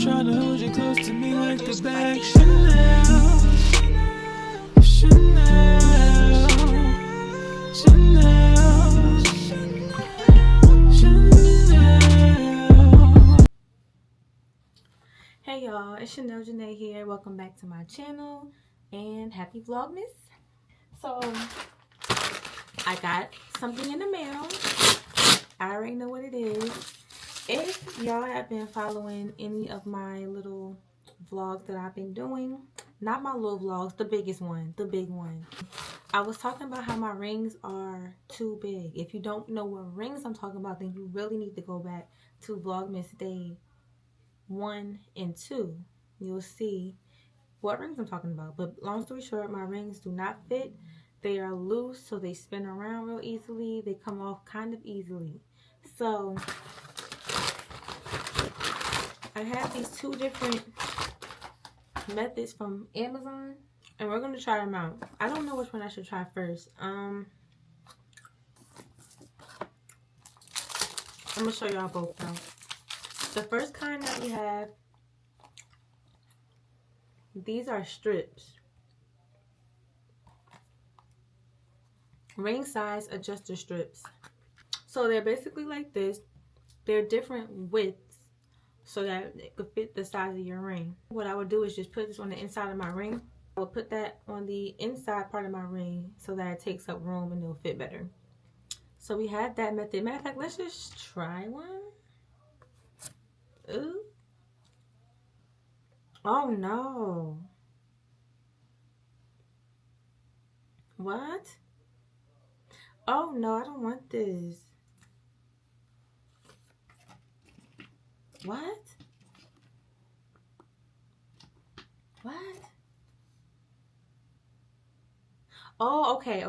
tryna hold you close to me like the bag. Chanel, Chanel, Chanel, Chanel. Hey y'all, it's Chanel Janae here. Welcome back to my channel and happy Vlogmas. So I got something in the mail. I already know what it is. If y'all have been following any of my little vlogs that I've been doing, not my little vlogs, the biggest one, the big one. I was talking about how my rings are too big. If you don't know what rings I'm talking about, then you really need to go back to Vlogmas Day 1 and 2. You'll see what rings I'm talking about. But long story short, my rings do not fit. They are loose, so they spin around real easily. They come off kind of easily. So I have these two different methods from Amazon, and we're going to try them out. I don't know which one I should try first. I'm going to show y'all both now. The first kind that we have, these are strips. Ring size adjuster strips. So they're basically like this. They're different widths so that it could fit the size of your ring. What I would do is just put this on the inside of my ring. I will put that on the inside part of my ring so that it takes up room and it'll fit better. So we have that method. Matter of fact, let's just try one. Ooh. Oh no. What? Oh no, I don't want this. What? What? Oh, okay.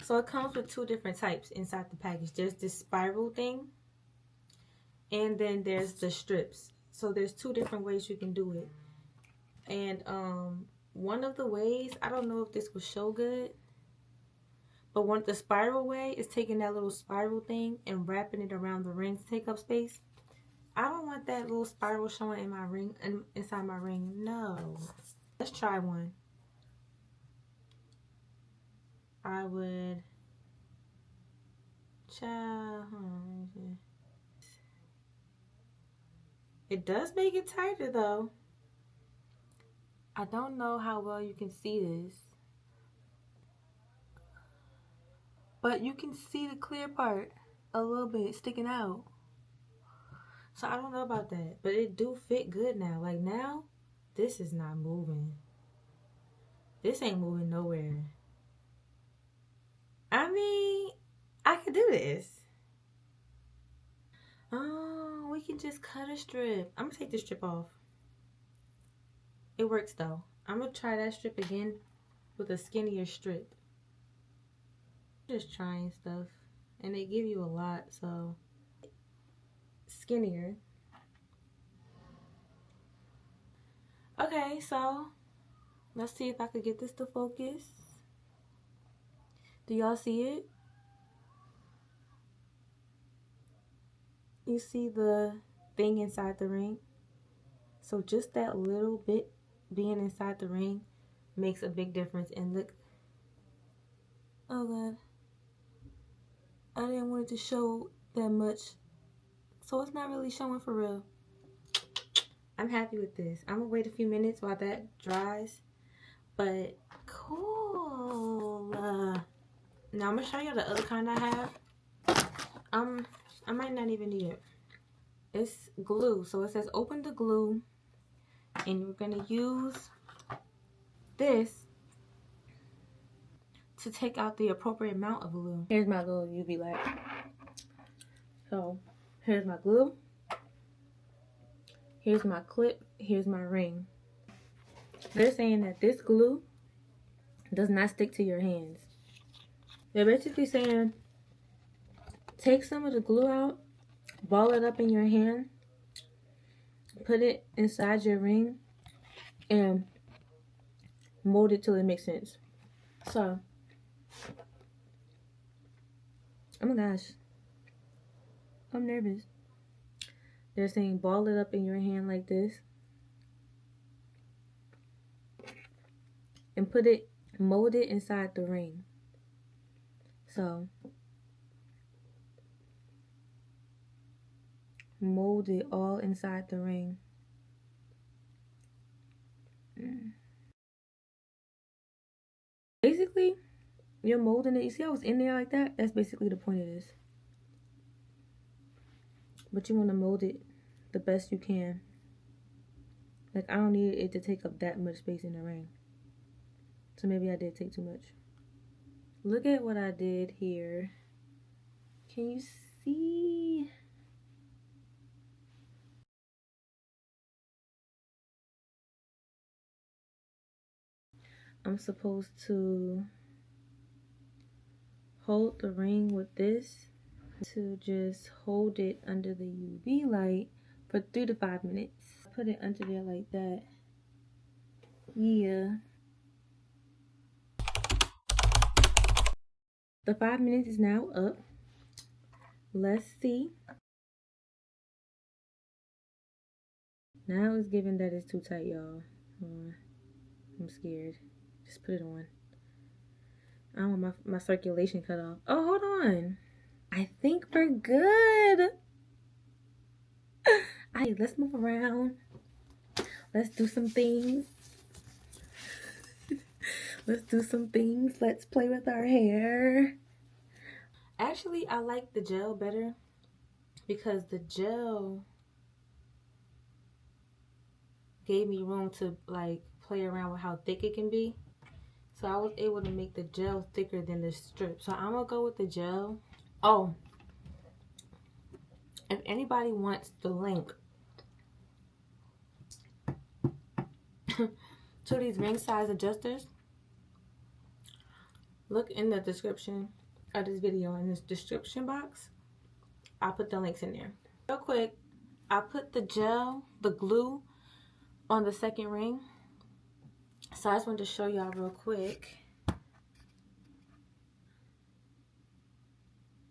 So it comes with two different types inside the package. There's this spiral thing, and then there's the strips. So there's two different ways you can do it. And one of the ways, I don't know if this will show good, but the spiral way is taking that little spiral thing and wrapping it around the ring to take up space. I don't want that little spiral showing in my ring, inside my ring. No. Let's try one. I would It does make it tighter though. I don't know how well you can see this, but you can see the clear part a little bit sticking out. So I don't know about that, but it do fit good now. Like now, this is not moving. This ain't moving nowhere. I mean, I could do this. Oh, we can just cut a strip. I'm gonna take this strip off. It works though. I'm gonna try that strip again with a skinnier strip. Just trying stuff, and they give you a lot, so skinnier. Okay, so let's see if I could get this to focus. Do y'all see it? You see the thing inside the ring? So just that little bit being inside the ring makes a big difference. And look, oh god, I didn't want it to show that much, so it's not really showing for real. I'm happy with this. I'm gonna wait a few minutes while that dries, but cool. Now I'm gonna show you the other kind I have. I might not even need it. It's glue, so it says open the glue, and you're gonna use this to take out the appropriate amount of glue. Here's my little UV light. So here's my glue, here's my clip, here's my ring. They're saying that this glue does not stick to your hands. They're basically saying take some of the glue out, ball it up in your hand, put it inside your ring, and mold it till it makes sense. So, oh my gosh, I'm nervous. They're saying ball it up in your hand like this. And mold it inside the ring. So, mold it all inside the ring. Basically, you're molding it. You see how it's in there like that? That's basically the point of this. But you want to mold it the best you can. Like, I don't need it to take up that much space in the ring. So maybe I did take too much. Look at what I did here. Can you see? I'm supposed to hold the ring with this to just hold it under the UV light for 3 to 5 minutes. Put it under there like that. Yeah. The 5 minutes is now up. Let's see. Now it's giving that it's too tight, y'all. I'm scared. Just put it on. I don't want my circulation cut off. Oh, hold on. I think we're good. Let's move around. Let's do some things. Let's do some things. Let's play with our hair. Actually, I like the gel better because the gel gave me room to like play around with how thick it can be. So I was able to make the gel thicker than the strip. So I'm gonna go with the gel. Oh, if anybody wants the link to these ring size adjusters, look in the description of this video. In this description box, I'll put the links in there. Real quick, I put the gel, the glue, on the second ring. So I just wanted to show y'all real quick.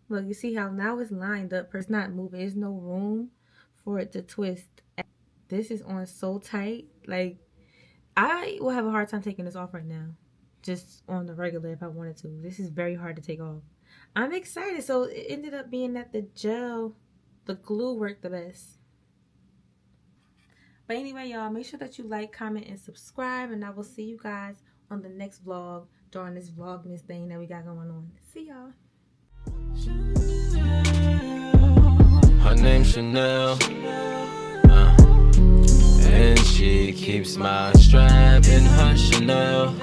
Look, you see how now it's lined up. It's not moving. There's no room for it to twist. This is on so tight. Like, I will have a hard time taking this off right now. Just on the regular if I wanted to. This is very hard to take off. I'm excited. So it ended up being that the glue worked the best. But anyway, y'all, make sure that you like, comment, and subscribe. And I will see you guys on the next vlog during this Vlogmas thing that we got going on. See y'all. Her name's Chanel, and she keeps my strap in her Chanel.